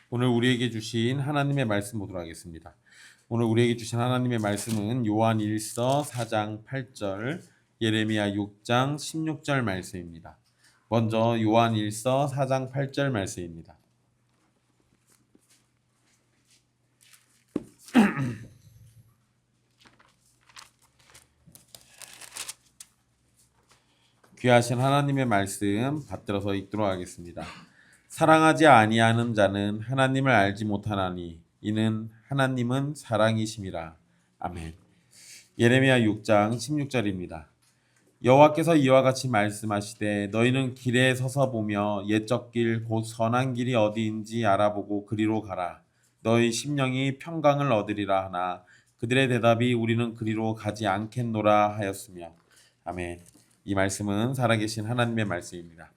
오늘 우리에게 주신 하나님의 말씀 보도록 하겠습니다. 오늘 우리에게 주신 하나님의 말씀은 요한 1서 4장 8절, 예레미야 6장 16절 말씀입니다. 먼저 요한 1서 4장 8절 말씀입니다. 귀하신 하나님의 말씀 받들어서 읽도록 하겠습니다. 사랑하지 아니하는 자는 하나님을 알지 못하나니 이는 하나님은 사랑이심이라. 아멘. 예레미야 6장 16절입니다. 여호와께서 이와 같이 말씀하시되 너희는 길에 서서 보며 옛적 길 곧 선한 길이 어디인지 알아보고 그리로 가라. 너희 심령이 평강을 얻으리라 하나 그들의 대답이 우리는 그리로 가지 않겠노라 하였으며. 아멘. 이 말씀은 살아계신 하나님의 말씀입니다.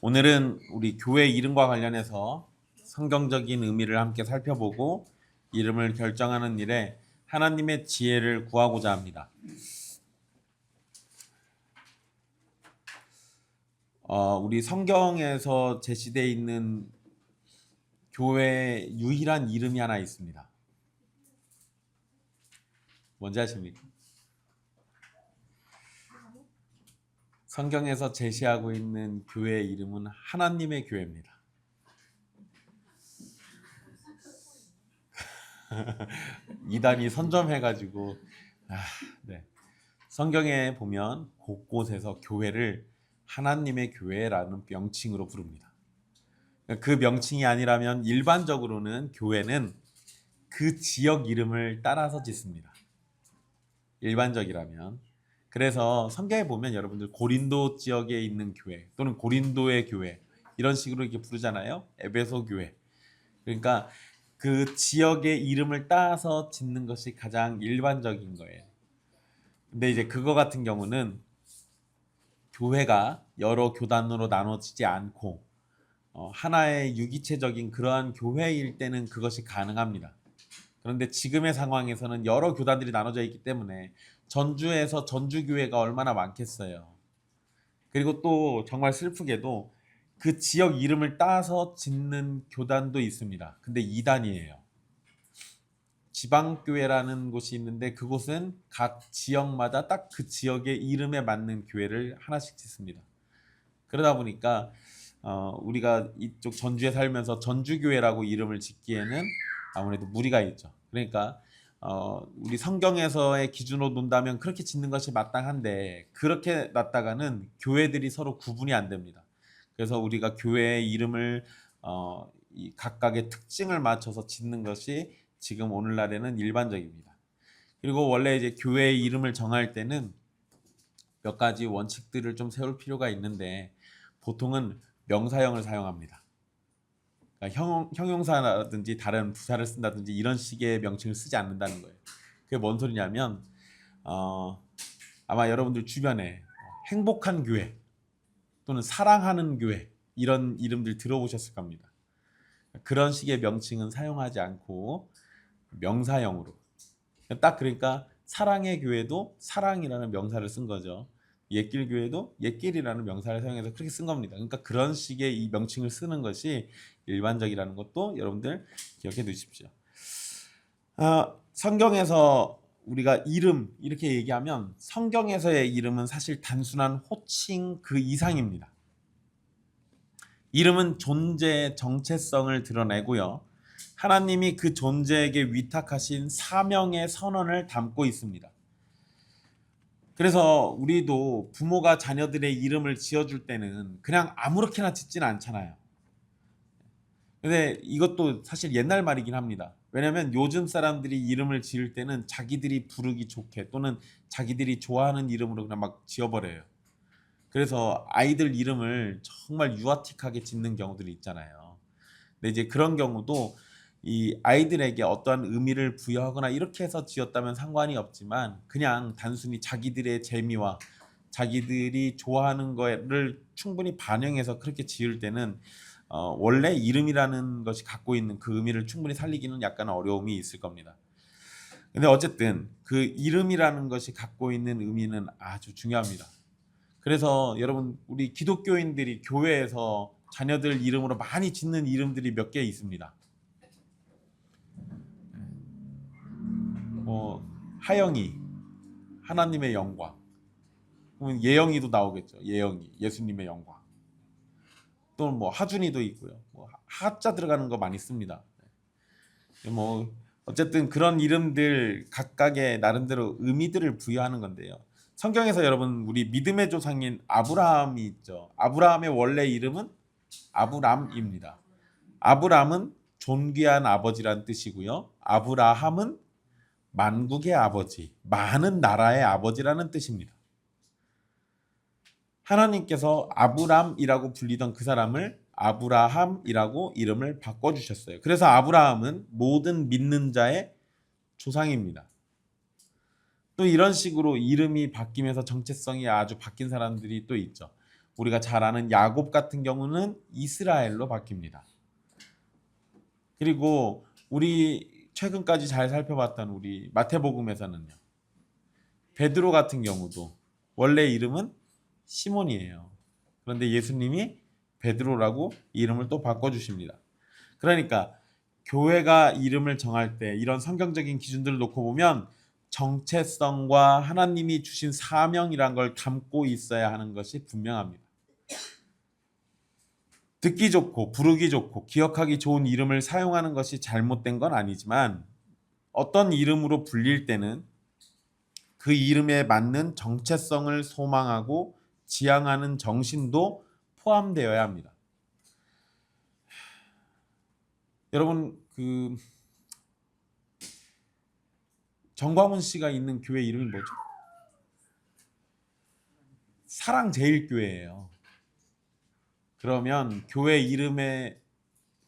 오늘은 우리 교회 이름과 관련해서 성경적인 의미를 함께 살펴보고 이름을 결정하는 일에 하나님의 지혜를 구하고자 합니다. 우리 성경에서 제시되어 있는 교회의 유일한 이름이 하나 있습니다. 뭔지 아십니까? 성경에서 제시하고 있는 교회의 이름은 하나님의 교회입니다. 이단이 선점해가지고 네. 성경에 보면 곳곳에서 교회를 하나님의 교회라는 명칭으로 부릅니다. 그 명칭이 아니라면 일반적으로는 교회는 그 지역 이름을 따라서 짓습니다. 일반적이라면. 그래서 성경에 보면 여러분들 고린도 지역에 있는 교회 또는 고린도의 교회 이런 식으로 이렇게 부르잖아요. 에베소 교회. 그러니까 그 지역의 이름을 따서 짓는 것이 가장 일반적인 거예요. 근데 이제 그거 같은 경우는 교회가 여러 교단으로 나눠지지 않고 하나의 유기체적인 그러한 교회일 때는 그것이 가능합니다. 그런데 지금의 상황에서는 여러 교단들이 나눠져 있기 때문에 전주에서 전주교회가 얼마나 많겠어요. 그리고 또 정말 슬프게도 그 지역 이름을 따서 짓는 교단도 있습니다. 근데 이단이에요. 지방교회라는 곳이 있는데 그곳은 각 지역마다 딱 그 지역의 이름에 맞는 교회를 하나씩 짓습니다. 그러다 보니까 우리가 이쪽 전주에 살면서 전주교회라고 이름을 짓기에는 아무래도 무리가 있죠. 그러니까 우리 성경에서의 기준으로 논다면 그렇게 짓는 것이 마땅한데 그렇게 놨다가는 교회들이 서로 구분이 안 됩니다. 그래서 우리가 교회의 이름을 이 각각의 특징을 맞춰서 짓는 것이 지금 오늘날에는 일반적입니다. 그리고 원래 이제 교회의 이름을 정할 때는 몇 가지 원칙들을 좀 세울 필요가 있는데 보통은 명사형을 사용합니다. 그러니까 형용사라든지 다른 부사를 쓴다든지 이런 식의 명칭을 쓰지 않는다는 거예요. 그게 뭔 소리냐면 아마 여러분들 주변에 행복한 교회 또는 사랑하는 교회 이런 이름들 들어보셨을 겁니다. 그런 식의 명칭은 사용하지 않고 명사형으로 딱 그러니까 사랑의 교회도 사랑이라는 명사를 쓴 거죠. 옛길 교회도 옛길이라는 명사를 사용해서 그렇게 쓴 겁니다. 그러니까 그런 식의 이 명칭을 쓰는 것이 일반적이라는 것도 여러분들 기억해 두십시오. 성경에서 우리가 이름 이렇게 얘기하면 성경에서의 이름은 사실 단순한 호칭 그 이상입니다. 이름은 존재의 정체성을 드러내고요. 하나님이 그 존재에게 위탁하신 사명의 선언을 담고 있습니다. 그래서 우리도 부모가 자녀들의 이름을 지어줄 때는 그냥 아무렇게나 짓지는 않잖아요. 근데 이것도 사실 옛날 말이긴 합니다. 왜냐하면 요즘 사람들이 이름을 지을 때는 자기들이 부르기 좋게 또는 자기들이 좋아하는 이름으로 그냥 막 지어버려요. 그래서 아이들 이름을 정말 유아틱하게 짓는 경우들이 있잖아요. 근데 이제 그런 경우도 이 아이들에게 어떠한 의미를 부여하거나 이렇게 해서 지었다면 상관이 없지만 그냥 단순히 자기들의 재미와 자기들이 좋아하는 거를 충분히 반영해서 그렇게 지을 때는 원래 이름이라는 것이 갖고 있는 그 의미를 충분히 살리기는 약간 어려움이 있을 겁니다. 근데 어쨌든 그 이름이라는 것이 갖고 있는 의미는 아주 중요합니다. 그래서 여러분 우리 기독교인들이 교회에서 자녀들 이름으로 많이 짓는 이름들이 몇 개 있습니다. 하영이, 하나님의 영광. 그러면 예영이도 나오겠죠. 예영이, 예수님의 영광. 또 뭐 하준이도 있고요. 뭐 하자 들어가는 거 많이 씁니다. 뭐 어쨌든 그런 이름들 각각의 나름대로 의미들을 부여하는 건데요. 성경에서 여러분 우리 믿음의 조상인 아브라함이 있죠. 아브라함의 원래 이름은 아브람입니다. 아브람은 존귀한 아버지란 뜻이고요. 아브라함은 만국의 아버지, 많은 나라의 아버지라는 뜻입니다. 하나님께서 아브람이라고 불리던 그 사람을 아브라함이라고 이름을 바꿔주셨어요. 그래서 아브라함은 모든 믿는 자의 조상입니다. 또 이런 식으로 이름이 바뀌면서 정체성이 아주 바뀐 사람들이 또 있죠. 우리가 잘 아는 야곱 같은 경우는 이스라엘로 바뀝니다. 그리고 우리 최근까지 잘 살펴봤던 우리 마태복음에서는요. 베드로 같은 경우도 원래 이름은 시몬이에요. 그런데 예수님이 베드로라고 이름을 또 바꿔주십니다. 그러니까 교회가 이름을 정할 때 이런 성경적인 기준들을 놓고 보면 정체성과 하나님이 주신 사명이란 걸 담고 있어야 하는 것이 분명합니다. 듣기 좋고 부르기 좋고 기억하기 좋은 이름을 사용하는 것이 잘못된 건 아니지만 어떤 이름으로 불릴 때는 그 이름에 맞는 정체성을 소망하고 지향하는 정신도 포함되어야 합니다. 여러분 그 정광훈 씨가 있는 교회 이름이 뭐죠? 사랑제일교회예요. 그러면 교회 이름의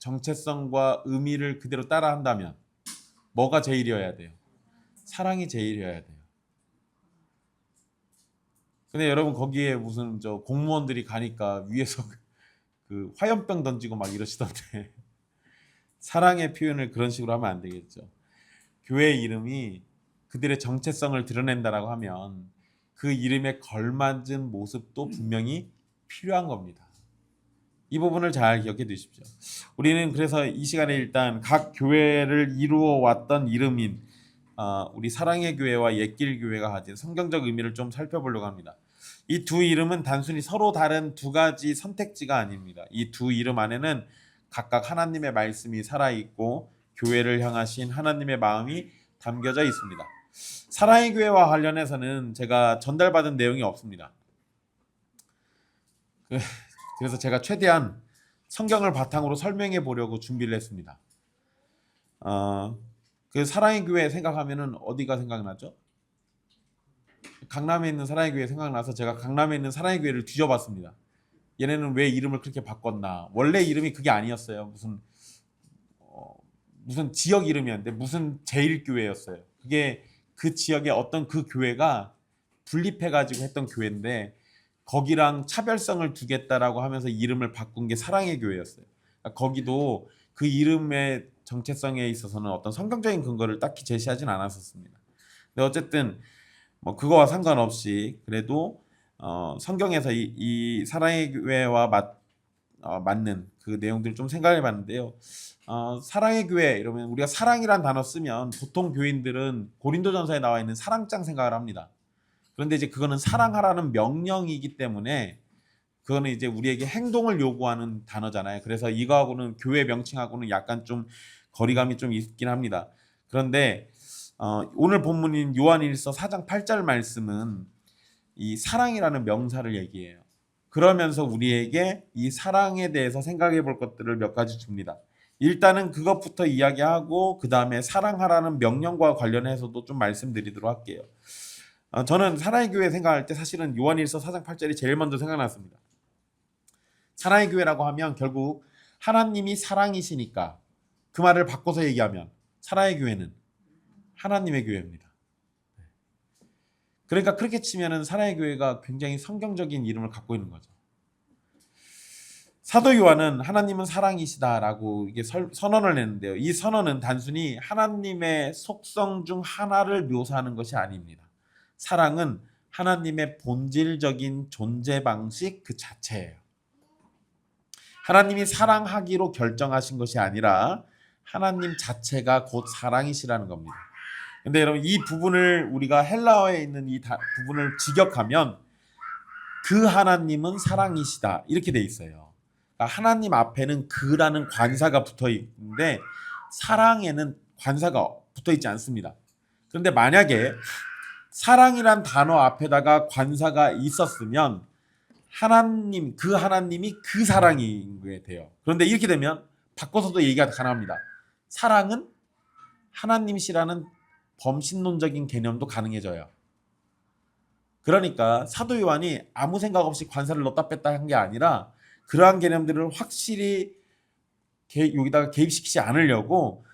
정체성과 의미를 그대로 따라한다면 뭐가 제일이어야 돼요? 사랑이 제일이어야 돼요. 근데 여러분 거기에 무슨 저 공무원들이 가니까 위에서 그 화염병 던지고 막 이러시던데 사랑의 표현을 그런 식으로 하면 안 되겠죠. 교회 이름이 그들의 정체성을 드러낸다라고 하면 그 이름에 걸맞은 모습도 분명히 필요한 겁니다. 이 부분을 잘 기억해 두십시오. 우리는 그래서 이 시간에 일단 각 교회를 이루어 왔던 이름인 우리 사랑의 교회와 옛길 교회가 가진 성경적 의미를 좀 살펴보려고 합니다. 이 두 이름은 단순히 서로 다른 두 가지 선택지가 아닙니다. 이 두 이름 안에는 각각 하나님의 말씀이 살아있고 교회를 향하신 하나님의 마음이 담겨져 있습니다. 사랑의 교회와 관련해서는 제가 전달받은 내용이 없습니다. 그래서 제가 최대한 성경을 바탕으로 설명해 보려고 준비를 했습니다. 그 사랑의 교회 생각하면은 어디가 생각나죠? 강남에 있는 사랑의 교회 생각나서 제가 강남에 있는 사랑의 교회를 뒤져봤습니다. 얘네는 왜 이름을 그렇게 바꿨나? 원래 이름이 그게 아니었어요. 무슨 지역 이름이었는데 무슨 제일교회였어요. 그게 그 지역의 어떤 그 교회가 분립해가지고 했던 교회인데 거기랑 차별성을 두겠다라고 하면서 이름을 바꾼 게 사랑의 교회였어요. 그러니까 거기도 그 이름의 정체성에 있어서는 어떤 성경적인 근거를 딱히 제시하진 않았었습니다. 근데 어쨌든 뭐 그거와 상관없이 그래도 성경에서 이 사랑의 교회와 맞는 그 내용들을 좀 생각해 봤는데요. 사랑의 교회 이러면 우리가 사랑이란 단어 쓰면 보통 교인들은 고린도전서에 나와 있는 사랑장 생각을 합니다. 그런데 이제 그거는 사랑하라는 명령이기 때문에 그거는 이제 우리에게 행동을 요구하는 단어잖아요. 그래서 이거하고는 교회 명칭하고는 약간 좀 거리감이 좀 있긴 합니다. 그런데 오늘 본문인 요한일서 4장 8절 말씀은 이 사랑이라는 명사를 얘기해요. 그러면서 우리에게 이 사랑에 대해서 생각해 볼 것들을 몇 가지 줍니다. 일단은 그것부터 이야기하고 그 다음에 사랑하라는 명령과 관련해서도 좀 말씀드리도록 할게요. 저는 사랑의 교회 생각할 때 사실은 요한일서 4장 8절이 제일 먼저 생각났습니다. 사랑의 교회라고 하면 결국 하나님이 사랑이시니까 그 말을 바꿔서 얘기하면 사랑의 교회는 하나님의 교회입니다. 그러니까 그렇게 치면은 사랑의 교회가 굉장히 성경적인 이름을 갖고 있는 거죠. 사도 요한은 하나님은 사랑이시다라고 이게 선언을 했는데요. 이 선언은 단순히 하나님의 속성 중 하나를 묘사하는 것이 아닙니다. 사랑은 하나님의 본질적인 존재 방식 그 자체예요. 하나님이 사랑하기로 결정하신 것이 아니라 하나님 자체가 곧 사랑이시라는 겁니다. 근데 여러분 이 부분을 우리가 헬라어에 있는 이 부분을 직역하면 그 하나님은 사랑이시다 이렇게 돼 있어요. 그러니까 하나님 앞에는 그라는 관사가 붙어 있는데 사랑에는 관사가 붙어 있지 않습니다. 그런데 만약에 사랑이란 단어 앞에다가 관사가 있었으면 하나님 그 하나님이 그 사랑인 게 돼요. 그런데 이렇게 되면 바꿔서도 얘기가 가능합니다. 사랑은 하나님이시라는 범신론적인 개념도 가능해져요. 그러니까 사도 요한이 아무 생각 없이 관사를 넣었다 뺐다 한 게 아니라 그러한 개념들을 확실히 여기다가 개입시키지 않으려고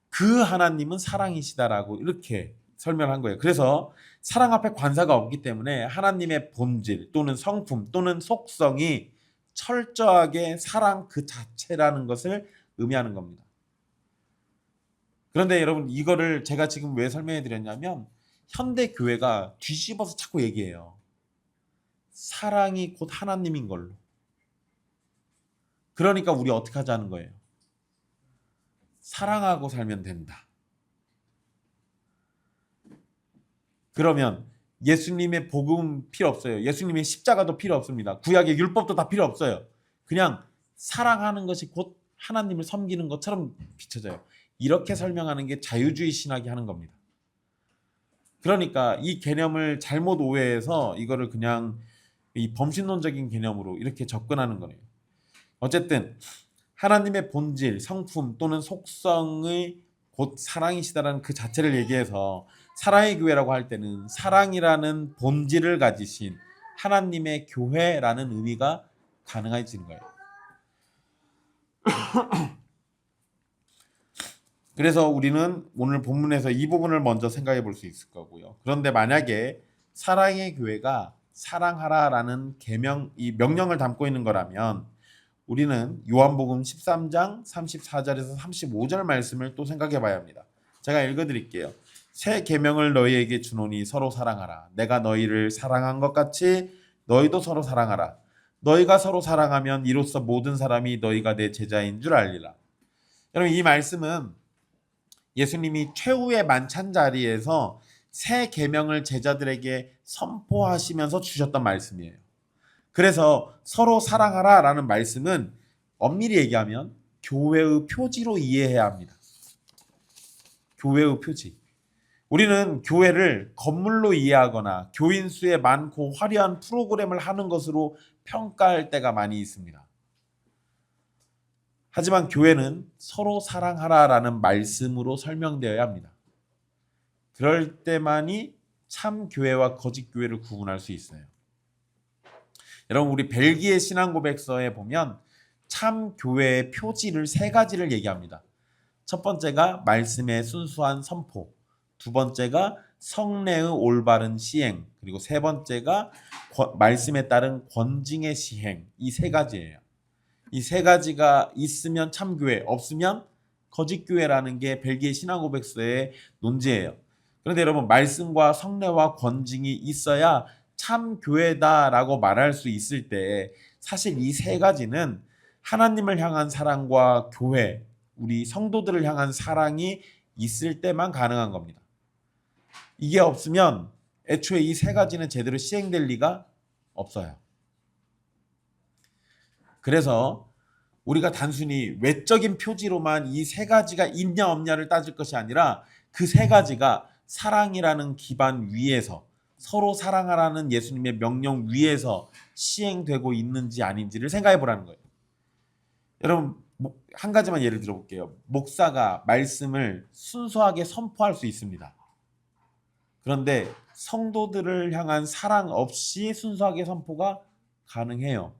그 하나님은 사랑이시다라고 이렇게 설명한 거예요. 그래서 사랑 앞에 관사가 없기 때문에 하나님의 본질 또는 성품 또는 속성이 철저하게 사랑 그 자체라는 것을 의미하는 겁니다. 그런데 여러분 이거를 제가 지금 왜 설명해 드렸냐면 현대 교회가 뒤집어서 자꾸 얘기해요. 사랑이 곧 하나님인 걸로. 그러니까 우리 어떻게 하자는 거예요? 사랑하고 살면 된다. 그러면 예수님의 복음 필요 없어요. 예수님의 십자가도 필요 없습니다. 구약의 율법도 다 필요 없어요. 그냥 사랑하는 것이 곧 하나님을 섬기는 것처럼 비춰져요. 이렇게 설명하는 게 자유주의 신학이 하는 겁니다. 그러니까 이 개념을 잘못 오해해서 이거를 그냥 이 범신론적인 개념으로 이렇게 접근하는 거예요. 어쨌든 하나님의 본질, 성품 또는 속성의 곧 사랑이시다라는 그 자체를 얘기해서 사랑의 교회라고 할 때는 사랑이라는 본질을 가지신 하나님의 교회라는 의미가 가능해지는 거예요. 그래서 우리는 오늘 본문에서 이 부분을 먼저 생각해 볼 수 있을 거고요. 그런데 만약에 사랑의 교회가 사랑하라라는 이 명령을 담고 있는 거라면 우리는 요한복음 13장 34절에서 35절 말씀을 또 생각해 봐야 합니다. 제가 읽어 드릴게요. 새 계명을 너희에게 주노니 서로 사랑하라. 내가 너희를 사랑한 것 같이 너희도 서로 사랑하라. 너희가 서로 사랑하면 이로써 모든 사람이 너희가 내 제자인 줄 알리라. 여러분 이 말씀은 예수님이 최후의 만찬 자리에서 새 계명을 제자들에게 선포하시면서 주셨던 말씀이에요. 그래서 서로 사랑하라라는 말씀은 엄밀히 얘기하면 교회의 표지로 이해해야 합니다. 교회의 표지. 우리는 교회를 건물로 이해하거나 교인 수의 많고 화려한 프로그램을 하는 것으로 평가할 때가 많이 있습니다. 하지만 교회는 서로 사랑하라라는 말씀으로 설명되어야 합니다. 그럴 때만이 참 교회와 거짓 교회를 구분할 수 있어요. 여러분 우리 벨기에 신앙고백서에 보면 참 교회의 표지를 세 가지를 얘기합니다. 첫 번째가 말씀의 순수한 선포, 두 번째가 성례의 올바른 시행, 그리고 세 번째가 말씀에 따른 권징의 시행. 이 세 가지예요. 이 세 가지가 있으면 참교회, 없으면 거짓교회라는 게 벨기에 신앙고백서의 논지예요. 그런데 여러분 말씀과 성례와 권징이 있어야 참교회다라고 말할 수 있을 때 사실 이 세 가지는 하나님을 향한 사랑과 교회, 우리 성도들을 향한 사랑이 있을 때만 가능한 겁니다. 이게 없으면 애초에 이 세 가지는 제대로 시행될 리가 없어요. 그래서 우리가 단순히 외적인 표지로만 이 세 가지가 있냐 없냐를 따질 것이 아니라 그 세 가지가 사랑이라는 기반 위에서 서로 사랑하라는 예수님의 명령 위에서 시행되고 있는지 아닌지를 생각해 보라는 거예요. 여러분 한 가지만 예를 들어볼게요. 목사가 말씀을 순수하게 선포할 수 있습니다. 그런데 성도들을 향한 사랑 없이 순수하게 선포가 가능해요.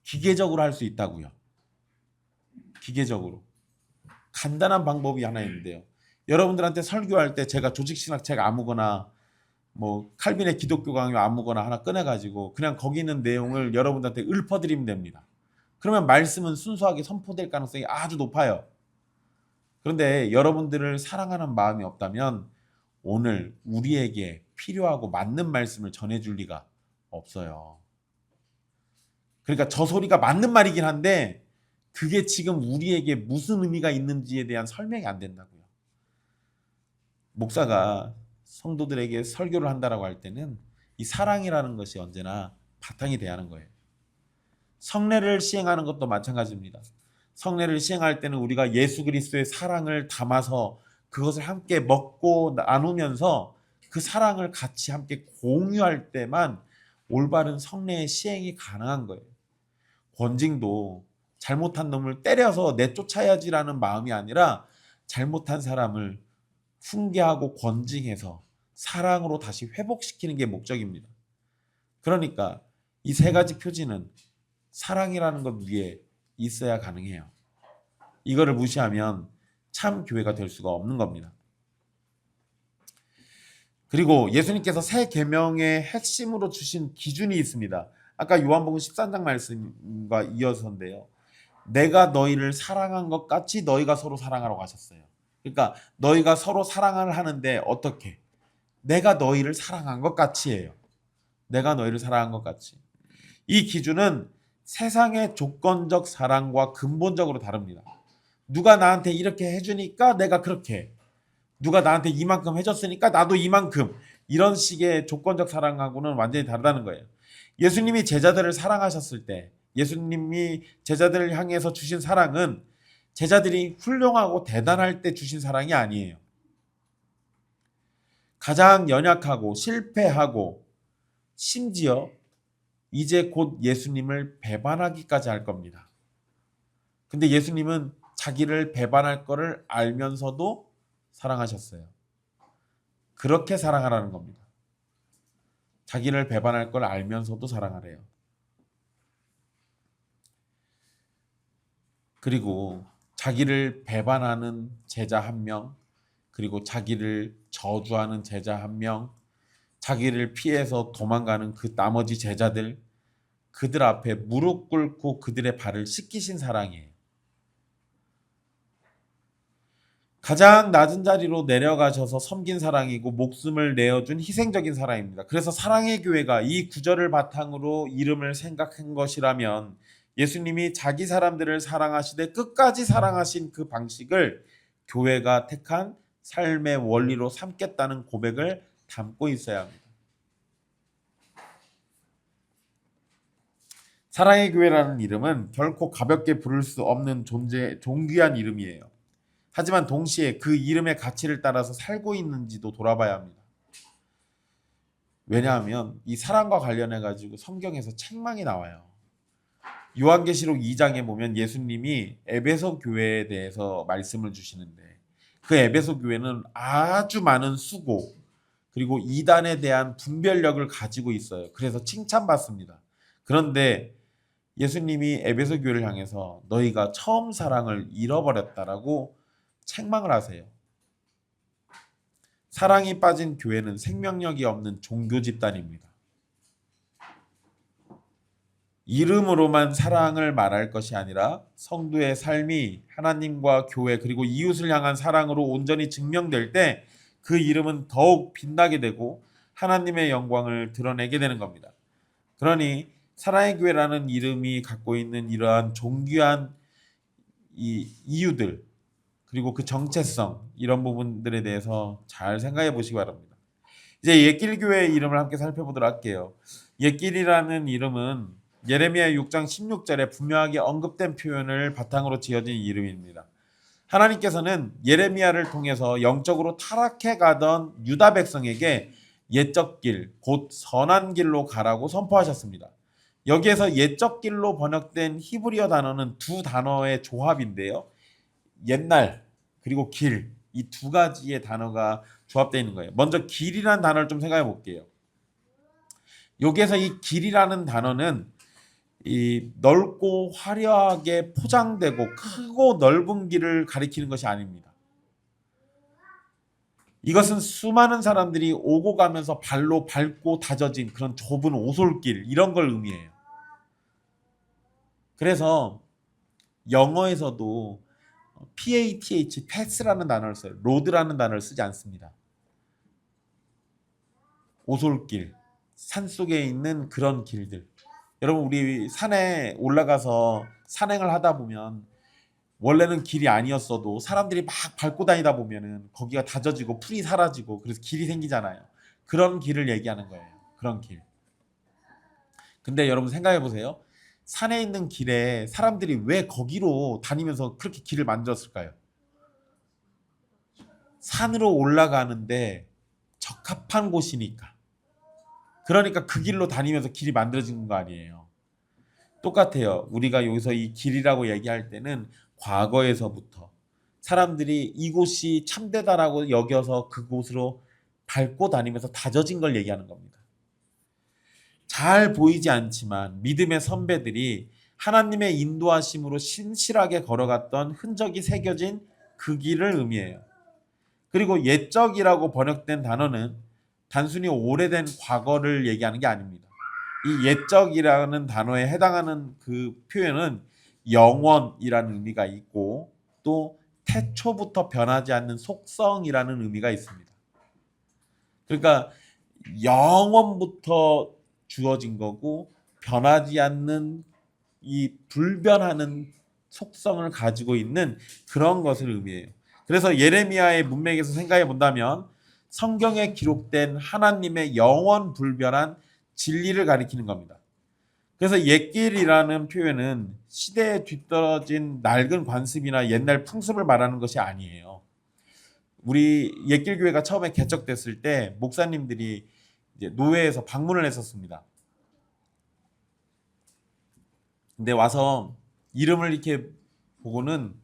기계적으로 할 수 있다고요. 기계적으로. 간단한 방법이 하나 있는데요. 여러분들한테 설교할 때 제가 조직신학책 아무거나 뭐 칼빈의 기독교 강요 아무거나 하나 꺼내가지고 그냥 거기 있는 내용을 여러분들한테 읊어드리면 됩니다. 그러면 말씀은 순수하게 선포될 가능성이 아주 높아요. 그런데 여러분들을 사랑하는 마음이 없다면 오늘 우리에게 필요하고 맞는 말씀을 전해줄 리가 없어요. 그러니까 저 소리가 맞는 말이긴 한데 그게 지금 우리에게 무슨 의미가 있는지에 대한 설명이 안 된다고요. 목사가 성도들에게 설교를 한다라고 할 때는 이 사랑이라는 것이 언제나 바탕이 돼야 하는 거예요. 성례를 시행하는 것도 마찬가지입니다. 성례를 시행할 때는 우리가 예수 그리스도의 사랑을 담아서 그것을 함께 먹고 나누면서 그 사랑을 같이 함께 공유할 때만 올바른 성례의 시행이 가능한 거예요. 권징도 잘못한 놈을 때려서 내쫓아야지라는 마음이 아니라 잘못한 사람을 훈계하고 권징해서 사랑으로 다시 회복시키는 게 목적입니다. 그러니까 이 세 가지 표지는 사랑이라는 것 위에 있어야 가능해요. 이거를 무시하면 참 교회가 될 수가 없는 겁니다. 그리고 예수님께서 새 계명의 핵심으로 주신 기준이 있습니다. 아까 요한복음 13장 말씀과 이어서인데요. 내가 너희를 사랑한 것 같이 너희가 서로 사랑하라고 하셨어요. 그러니까 너희가 서로 사랑을 하는데 어떻게? 내가 너희를 사랑한 것 같이 해요. 내가 너희를 사랑한 것 같이. 이 기준은 세상의 조건적 사랑과 근본적으로 다릅니다. 누가 나한테 이렇게 해주니까 내가 그렇게 해. 누가 나한테 이만큼 해줬으니까 나도 이만큼. 이런 식의 조건적 사랑하고는 완전히 다르다는 거예요. 예수님이 제자들을 사랑하셨을 때 예수님이 제자들을 향해서 주신 사랑은 제자들이 훌륭하고 대단할 때 주신 사랑이 아니에요. 가장 연약하고 실패하고 심지어 이제 곧 예수님을 배반하기까지 할 겁니다. 근데 예수님은 자기를 배반할 거를 알면서도 사랑하셨어요. 그렇게 사랑하라는 겁니다. 자기를 배반할 걸 알면서도 사랑하래요. 그리고 자기를 배반하는 제자 한 명, 그리고 자기를 저주하는 제자 한 명, 자기를 피해서 도망가는 그 나머지 제자들, 그들 앞에 무릎 꿇고 그들의 발을 씻기신 사랑이에요. 가장 낮은 자리로 내려가셔서 섬긴 사랑이고 목숨을 내어준 희생적인 사랑입니다. 그래서 사랑의 교회가 이 구절을 바탕으로 이름을 생각한 것이라면 예수님이 자기 사람들을 사랑하시되 끝까지 사랑하신 그 방식을 교회가 택한 삶의 원리로 삼겠다는 고백을 담고 있어야 합니다. 사랑의 교회라는 이름은 결코 가볍게 부를 수 없는 존귀한 이름이에요. 하지만 동시에 그 이름의 가치를 따라서 살고 있는지도 돌아봐야 합니다. 왜냐하면 이 사랑과 관련해 가지고 성경에서 책망이 나와요. 요한계시록 2장에 보면 예수님이 에베소 교회에 대해서 말씀을 주시는데 그 에베소 교회는 아주 많은 수고 그리고 이단에 대한 분별력을 가지고 있어요. 그래서 칭찬받습니다. 그런데 예수님이 에베소 교회를 향해서 너희가 처음 사랑을 잃어버렸다라고 책망을 하세요. 사랑이 빠진 교회는 생명력이 없는 종교 집단입니다. 이름으로만 사랑을 말할 것이 아니라 성도의 삶이 하나님과 교회 그리고 이웃을 향한 사랑으로 온전히 증명될 때 그 이름은 더욱 빛나게 되고 하나님의 영광을 드러내게 되는 겁니다. 그러니 사랑의 교회라는 이름이 갖고 있는 이러한 존귀한 이유들 그리고 그 정체성 이런 부분들에 대해서 잘 생각해 보시기 바랍니다. 이제 옛길교회의 이름을 함께 살펴보도록 할게요. 옛길이라는 이름은 예레미야 6장 16절에 분명하게 언급된 표현을 바탕으로 지어진 이름입니다. 하나님께서는 예레미야를 통해서 영적으로 타락해 가던 유다 백성에게 옛적 길, 곧 선한 길로 가라고 선포하셨습니다. 여기에서 옛적 길로 번역된 히브리어 단어는 두 단어의 조합인데요. 옛날 그리고 길, 이 두 가지의 단어가 조합되어 있는 거예요. 먼저 길이라는 단어를 좀 생각해 볼게요. 여기에서 이 길이라는 단어는 이 넓고 화려하게 포장되고 크고 넓은 길을 가리키는 것이 아닙니다. 이것은 수많은 사람들이 오고 가면서 발로 밟고 다져진 그런 좁은 오솔길, 이런 걸 의미해요. 그래서 영어에서도 PATH, path라는 단어를 써요. road라는 단어를 쓰지 않습니다. 오솔길, 산속에 있는 그런 길들. 여러분, 우리 산에 올라가서 산행을 하다 보면 원래는 길이 아니었어도 사람들이 막 밟고 다니다 보면은 거기가 다져지고 풀이 사라지고 그래서 길이 생기잖아요. 그런 길을 얘기하는 거예요. 그런 길. 근데 여러분 생각해 보세요. 산에 있는 길에 사람들이 왜 거기로 다니면서 그렇게 길을 만들었을까요? 산으로 올라가는데 적합한 곳이니까. 그러니까 그 길로 다니면서 길이 만들어진 거 아니에요. 똑같아요. 우리가 여기서 이 길이라고 얘기할 때는 과거에서부터 사람들이 이곳이 참되다라고 여겨서 그곳으로 밟고 다니면서 다져진 걸 얘기하는 겁니다. 잘 보이지 않지만 믿음의 선배들이 하나님의 인도하심으로 신실하게 걸어갔던 흔적이 새겨진 그 길을 의미해요. 그리고 옛적이라고 번역된 단어는 단순히 오래된 과거를 얘기하는 게 아닙니다. 이 옛적이라는 단어에 해당하는 그 표현은 영원이라는 의미가 있고 또 태초부터 변하지 않는 속성이라는 의미가 있습니다. 그러니까 영원부터 주어진 거고 변하지 않는 이 불변하는 속성을 가지고 있는 그런 것을 의미해요. 그래서 예레미야의 문맥에서 생각해 본다면 성경에 기록된 하나님의 영원 불변한 진리를 가리키는 겁니다. 그래서 옛길이라는 표현은 시대에 뒤떨어진 낡은 관습이나 옛날 풍습을 말하는 것이 아니에요. 우리 옛길 교회가 처음에 개척됐을 때 목사님들이 이제 노회에서 방문을 했었습니다. 근데 와서 이름을 이렇게 보고는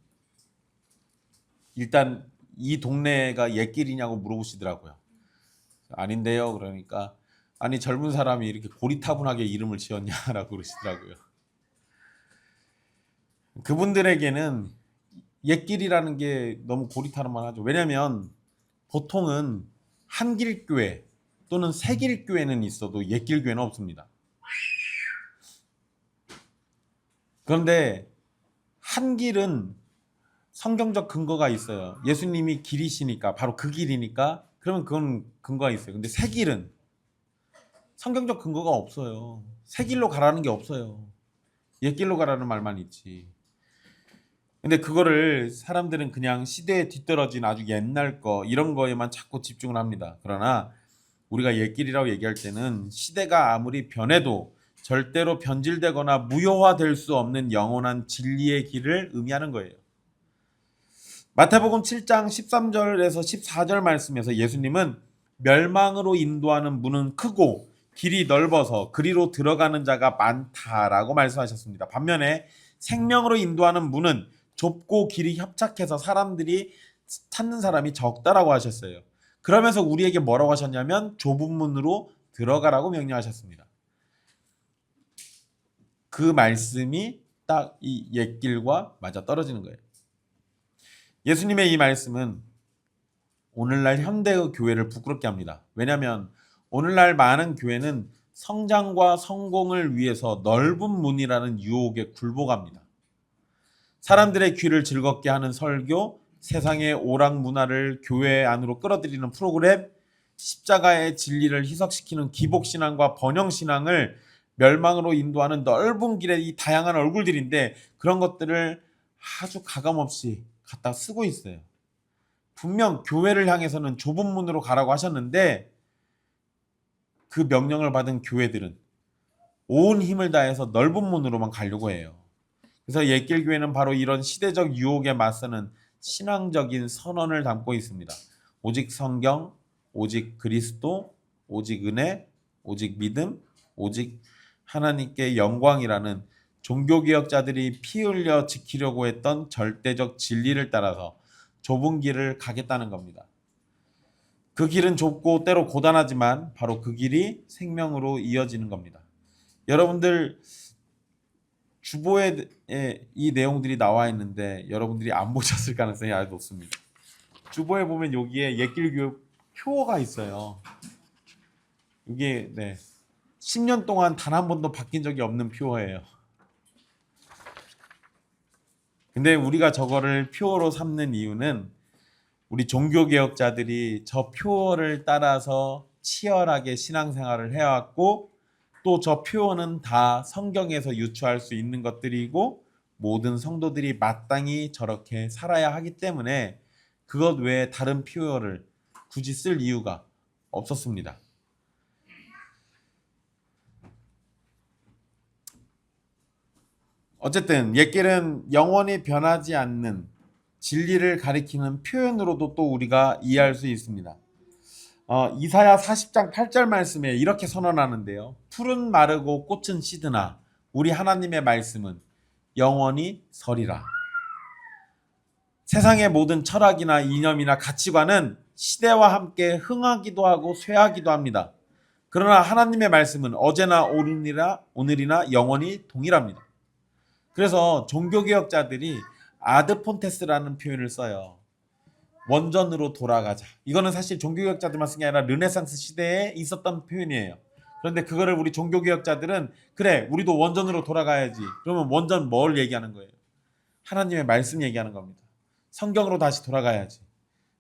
일단 이 동네가 옛길이냐고 물어보시더라고요. 아닌데요. 그러니까 아니 젊은 사람이 이렇게 고리타분하게 이름을 지었냐라고 그러시더라고요. 그분들에게는 옛길이라는 게 너무 고리타분만 하죠. 왜냐하면 보통은 한길교회 또는 새길교회는 있어도 옛길교회는 없습니다. 그런데 한길은 성경적 근거가 있어요. 예수님이 길이시니까 바로 그 길이니까 그러면 그건 근거가 있어요. 근데 새길은 성경적 근거가 없어요. 새길로 가라는 게 없어요. 옛길로 가라는 말만 있지. 근데 그거를 사람들은 그냥 시대에 뒤떨어진 아주 옛날 거 이런 거에만 자꾸 집중을 합니다. 그러나 우리가 옛길이라고 얘기할 때는 시대가 아무리 변해도 절대로 변질되거나 무효화될 수 없는 영원한 진리의 길을 의미하는 거예요. 마태복음 7장 13절에서 14절 말씀에서 예수님은 멸망으로 인도하는 문은 크고 길이 넓어서 그리로 들어가는 자가 많다라고 말씀하셨습니다. 반면에 생명으로 인도하는 문은 좁고 길이 협착해서 사람들이 찾는 사람이 적다라고 하셨어요. 그러면서 우리에게 뭐라고 하셨냐면 좁은 문으로 들어가라고 명령하셨습니다. 그 말씀이 딱 이 옛길과 맞아 떨어지는 거예요. 예수님의 이 말씀은 오늘날 현대의 교회를 부끄럽게 합니다. 왜냐하면 오늘날 많은 교회는 성장과 성공을 위해서 넓은 문이라는 유혹에 굴복합니다. 사람들의 귀를 즐겁게 하는 설교, 세상의 오락 문화를 교회 안으로 끌어들이는 프로그램, 십자가의 진리를 희석시키는 기복신앙과 번영신앙을 멸망으로 인도하는 넓은 길의 이 다양한 얼굴들인데 그런 것들을 아주 가감없이 갖다 쓰고 있어요. 분명 교회를 향해서는 좁은 문으로 가라고 하셨는데 그 명령을 받은 교회들은 온 힘을 다해서 넓은 문으로만 가려고 해요. 그래서 옛길 교회는 바로 이런 시대적 유혹에 맞서는 신앙적인 선언을 담고 있습니다. 오직 성경, 오직 그리스도, 오직 은혜, 오직 믿음, 오직 하나님께 영광이라는 종교개혁자들이 피 흘려 지키려고 했던 절대적 진리를 따라서 좁은 길을 가겠다는 겁니다. 그 길은 좁고 때로 고단하지만 바로 그 길이 생명으로 이어지는 겁니다. 여러분들 주보에 이 내용들이 나와 있는데 여러분들이 안 보셨을 가능성이 아주 높습니다. 주보에 보면 여기에 옛길 표어가 있어요. 이게 10년 동안 단 한 번도 바뀐 적이 없는 표어예요. 근데 우리가 저거를 표어로 삼는 이유는 우리 종교개혁자들이 저 표어를 따라서 치열하게 신앙생활을 해왔고, 또 저 표어는 다 성경에서 유추할 수 있는 것들이고 모든 성도들이 마땅히 저렇게 살아야 하기 때문에 그것 외에 다른 표어를 굳이 쓸 이유가 없었습니다. 어쨌든 옛길은 영원히 변하지 않는 진리를 가리키는 표현으로도 또 우리가 이해할 수 있습니다. 이사야 40장 8절 말씀에 이렇게 선언하는데요. 풀은 마르고 꽃은 시드나 우리 하나님의 말씀은 영원히 서리라. 세상의 모든 철학이나 이념이나 가치관은 시대와 함께 흥하기도 하고 쇠하기도 합니다. 그러나 하나님의 말씀은 어제나 오늘이나 영원히 동일합니다. 그래서 종교개혁자들이 아드폰테스라는 표현을 써요. 원전으로 돌아가자. 이거는 사실 종교개혁자들만 쓴 게 아니라 르네상스 시대에 있었던 표현이에요. 그런데 그거를 우리 종교개혁자들은 그래 우리도 원전으로 돌아가야지. 그러면 원전 뭘 얘기하는 거예요? 하나님의 말씀 얘기하는 겁니다. 성경으로 다시 돌아가야지.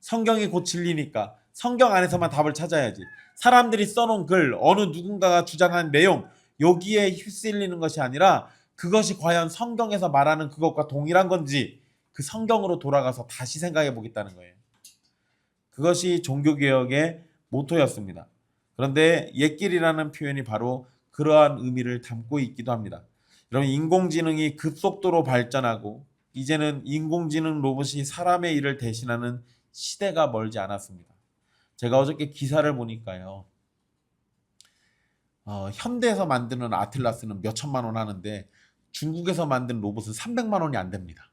성경이 곧 진리니까 성경 안에서만 답을 찾아야지. 사람들이 써놓은 글, 어느 누군가가 주장한 내용, 여기에 휩쓸리는 것이 아니라 그것이 과연 성경에서 말하는 그것과 동일한 건지 그 성경으로 돌아가서 다시 생각해 보겠다는 거예요. 그것이 종교개혁의 모토였습니다. 그런데 옛길이라는 표현이 바로 그러한 의미를 담고 있기도 합니다. 여러분, 인공지능이 급속도로 발전하고 이제는 인공지능 로봇이 사람의 일을 대신하는 시대가 멀지 않았습니다. 제가 어저께 기사를 보니까요. 현대에서 만드는 아틀라스는 몇 천만 원 하는데 중국에서 만든 로봇은 300만 원이 안 됩니다.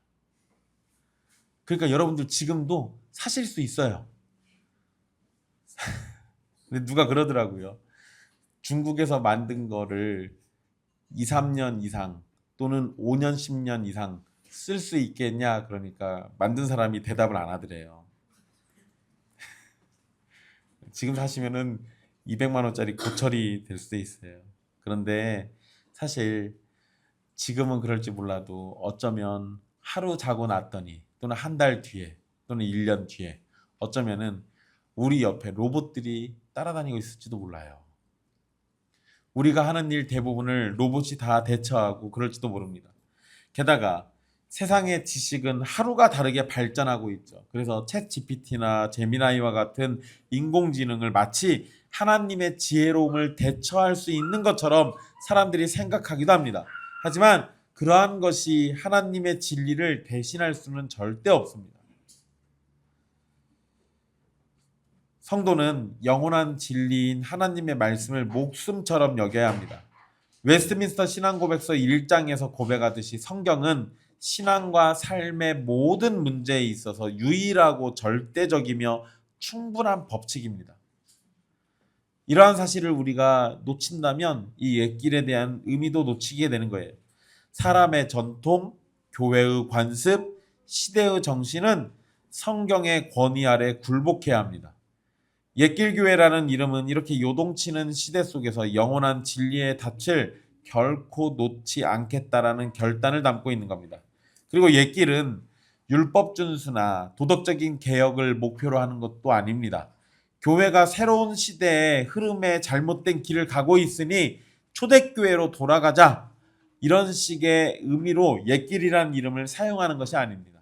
그러니까 여러분들 지금도 사실 수 있어요. 근데 누가 그러더라고요. 중국에서 만든 거를 2, 3년 이상 또는 5년, 10년 이상 쓸 수 있겠냐? 그러니까 만든 사람이 대답을 안 하더래요. 지금 사시면은 200만 원짜리 고철이 될 수도 있어요. 그런데 사실 지금은 그럴지 몰라도 어쩌면 하루 자고 났더니 또는 한 달 뒤에 또는 1년 뒤에 어쩌면은 우리 옆에 로봇들이 따라다니고 있을지도 몰라요. 우리가 하는 일 대부분을 로봇이 다 대처하고 그럴지도 모릅니다. 게다가 세상의 지식은 하루가 다르게 발전하고 있죠. 그래서 챗 GPT나 제미나이와 같은 인공지능을 마치 하나님의 지혜로움을 대처할 수 있는 것처럼 사람들이 생각하기도 합니다. 하지만 그러한 것이 하나님의 진리를 대신할 수는 절대 없습니다. 성도는 영원한 진리인 하나님의 말씀을 목숨처럼 여겨야 합니다. 웨스트민스터 신앙고백서 1장에서 고백하듯이 성경은 신앙과 삶의 모든 문제에 있어서 유일하고 절대적이며 충분한 법칙입니다. 이러한 사실을 우리가 놓친다면 이 옛길에 대한 의미도 놓치게 되는 거예요. 사람의 전통, 교회의 관습, 시대의 정신은 성경의 권위 아래 굴복해야 합니다. 옛길교회라는 이름은 이렇게 요동치는 시대 속에서 영원한 진리의 닻을 결코 놓지 않겠다라는 결단을 담고 있는 겁니다. 그리고 옛길은 율법 준수나 도덕적인 개혁을 목표로 하는 것도 아닙니다. 교회가 새로운 시대의 흐름에 잘못된 길을 가고 있으니 초대교회로 돌아가자, 이런 식의 의미로 옛길이라는 이름을 사용하는 것이 아닙니다.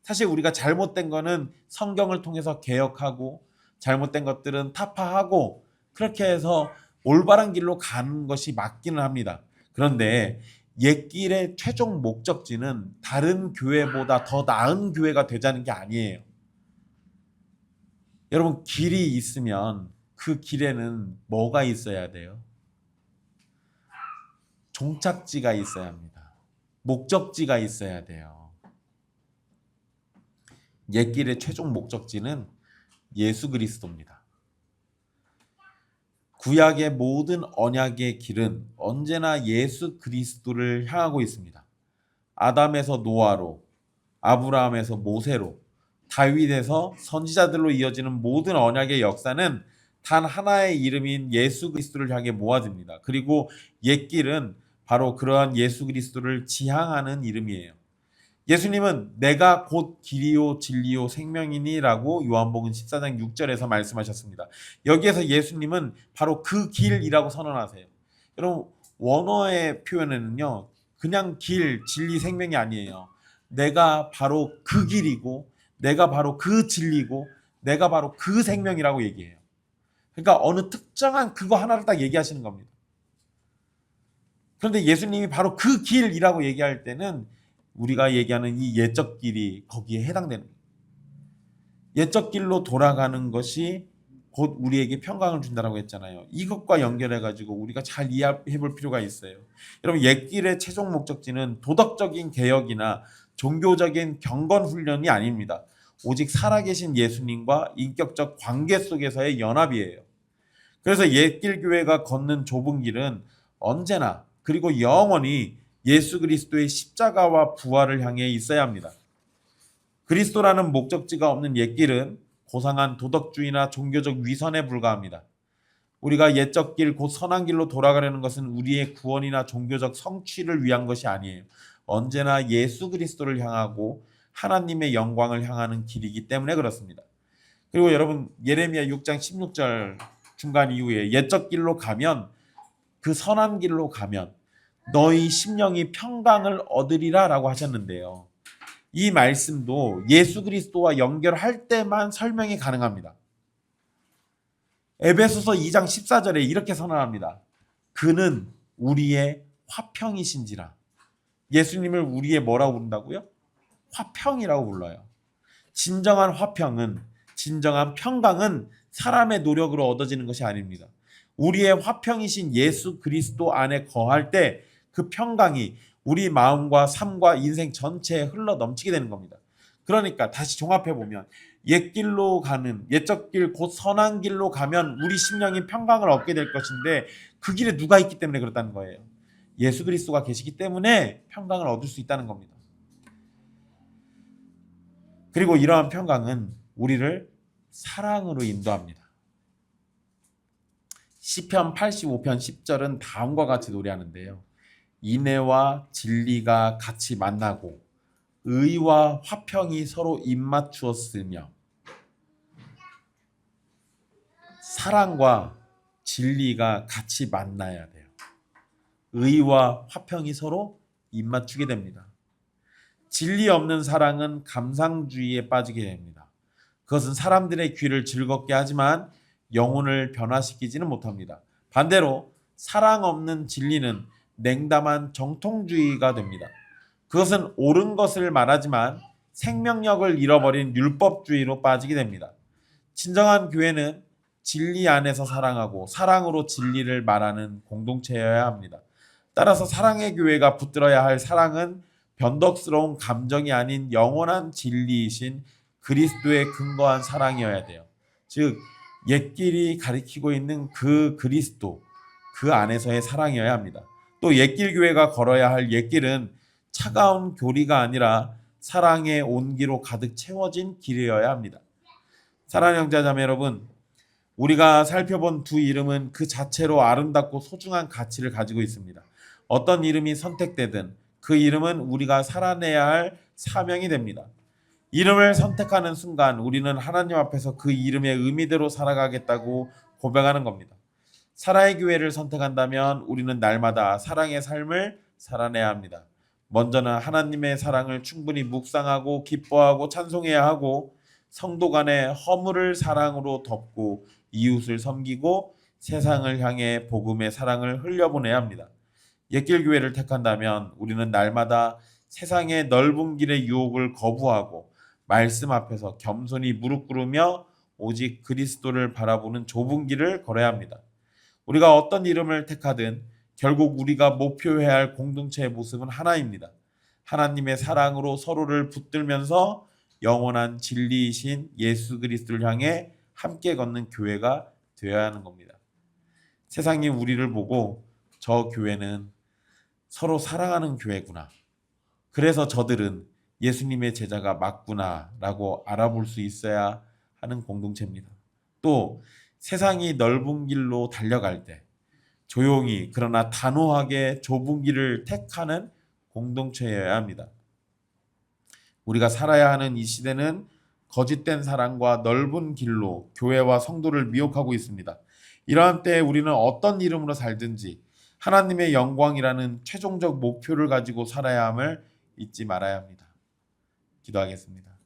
사실 우리가 잘못된 거는 성경을 통해서 개혁하고 잘못된 것들은 타파하고 그렇게 해서 올바른 길로 가는 것이 맞기는 합니다. 그런데 옛길의 최종 목적지는 다른 교회보다 더 나은 교회가 되자는 게 아니에요. 여러분, 길이 있으면 그 길에는 뭐가 있어야 돼요? 종착지가 있어야 합니다. 목적지가 있어야 돼요. 옛길의 최종 목적지는 예수 그리스도입니다. 구약의 모든 언약의 길은 언제나 예수 그리스도를 향하고 있습니다. 아담에서 노아로, 아브라함에서 모세로, 다윗에서 선지자들로 이어지는 모든 언약의 역사는 단 하나의 이름인 예수 그리스도를 향해 모아집니다. 그리고 옛길은 바로 그러한 예수 그리스도를 지향하는 이름이에요. 예수님은 내가 곧 길이요 진리요 생명이니라고 요한복음 14장 6절에서 말씀하셨습니다. 여기에서 예수님은 바로 그 길이라고 선언하세요. 여러분, 원어의 표현에는요, 그냥 길, 진리, 생명이 아니에요. 내가 바로 그 길이고, 내가 바로 그 진리고, 내가 바로 그 생명이라고 얘기해요. 그러니까 어느 특정한 그거 하나를 딱 얘기하시는 겁니다. 그런데 예수님이 바로 그 길이라고 얘기할 때는 우리가 얘기하는 이 옛적 길이 거기에 해당되는 거예요. 옛적 길로 돌아가는 것이 곧 우리에게 평강을 준다라고 했잖아요. 이것과 연결해 가지고 우리가 잘 이해해 볼 필요가 있어요. 여러분, 옛길의 최종 목적지는 도덕적인 개혁이나 종교적인 경건 훈련이 아닙니다. 오직 살아계신 예수님과 인격적 관계 속에서의 연합이에요. 그래서 옛길 교회가 걷는 좁은 길은 언제나 그리고 영원히 예수 그리스도의 십자가와 부활을 향해 있어야 합니다. 그리스도라는 목적지가 없는 옛길은 고상한 도덕주의나 종교적 위선에 불과합니다. 우리가 옛적 길, 곧 선한 길로 돌아가려는 것은 우리의 구원이나 종교적 성취를 위한 것이 아니에요. 언제나 예수 그리스도를 향하고 하나님의 영광을 향하는 길이기 때문에 그렇습니다. 그리고 여러분, 예레미야 6장 16절 중간 이후에 옛적 길로 가면, 그 선한 길로 가면 너희 심령이 평강을 얻으리라 라고 하셨는데요. 이 말씀도 예수 그리스도와 연결할 때만 설명이 가능합니다. 에베소서 2장 14절에 이렇게 선언합니다. 그는 우리의 화평이신지라. 예수님을 우리의 뭐라고 부른다고요? 화평이라고 불러요. 진정한 화평은, 진정한 평강은 사람의 노력으로 얻어지는 것이 아닙니다. 우리의 화평이신 예수 그리스도 안에 거할 때 그 평강이 우리 마음과 삶과 인생 전체에 흘러 넘치게 되는 겁니다. 그러니까 다시 종합해 보면 옛길로 가는, 옛적 길, 곧 선한 길로 가면 우리 심령이 평강을 얻게 될 것인데 그 길에 누가 있기 때문에 그렇다는 거예요. 예수 그리스도가 계시기 때문에 평강을 얻을 수 있다는 겁니다. 그리고 이러한 평강은 우리를 사랑으로 인도합니다. 시편 85편 10절은 다음과 같이 노래하는데요. 인애와 진리가 같이 만나고 의와 화평이 서로 입맞추었으며. 사랑과 진리가 같이 만나야 돼요. 의와 화평이 서로 입맞추게 됩니다. 진리 없는 사랑은 감상주의에 빠지게 됩니다. 그것은 사람들의 귀를 즐겁게 하지만 영혼을 변화시키지는 못합니다. 반대로 사랑 없는 진리는 냉담한 정통주의가 됩니다. 그것은 옳은 것을 말하지만 생명력을 잃어버린 율법주의로 빠지게 됩니다. 진정한 교회는 진리 안에서 사랑하고 사랑으로 진리를 말하는 공동체여야 합니다. 따라서 사랑의 교회가 붙들어야 할 사랑은 변덕스러운 감정이 아닌 영원한 진리이신 그리스도에 근거한 사랑이어야 돼요. 즉 옛길이 가리키고 있는 그 그리스도, 그 안에서의 사랑이어야 합니다. 또 옛길 교회가 걸어야 할 옛길은 차가운 교리가 아니라 사랑의 온기로 가득 채워진 길이어야 합니다. 사랑하는 형제자매 여러분, 우리가 살펴본 두 이름은 그 자체로 아름답고 소중한 가치를 가지고 있습니다. 어떤 이름이 선택되든 그 이름은 우리가 살아내야 할 사명이 됩니다. 이름을 선택하는 순간 우리는 하나님 앞에서 그 이름의 의미대로 살아가겠다고 고백하는 겁니다. 사랑의 교회를 선택한다면 우리는 날마다 사랑의 삶을 살아내야 합니다. 먼저는 하나님의 사랑을 충분히 묵상하고 기뻐하고 찬송해야 하고, 성도 간의 허물을 사랑으로 덮고 이웃을 섬기고 세상을 향해 복음의 사랑을 흘려보내야 합니다. 옛길 교회를 택한다면 우리는 날마다 세상의 넓은 길의 유혹을 거부하고 말씀 앞에서 겸손히 무릎 꿇으며 오직 그리스도를 바라보는 좁은 길을 걸어야 합니다. 우리가 어떤 이름을 택하든 결국 우리가 목표해야 할 공동체의 모습은 하나입니다. 하나님의 사랑으로 서로를 붙들면서 영원한 진리이신 예수 그리스도를 향해 함께 걷는 교회가 되어야 하는 겁니다. 세상이 우리를 보고 저 교회는 서로 사랑하는 교회구나, 그래서 저들은 예수님의 제자가 맞구나라고 알아볼 수 있어야 하는 공동체입니다. 또 세상이 넓은 길로 달려갈 때 조용히 그러나 단호하게 좁은 길을 택하는 공동체여야 합니다. 우리가 살아야 하는 이 시대는 거짓된 사랑과 넓은 길로 교회와 성도를 미혹하고 있습니다. 이러한 때에 우리는 어떤 이름으로 살든지 하나님의 영광이라는 최종적 목표를 가지고 살아야 함을 잊지 말아야 합니다. 기도하겠습니다.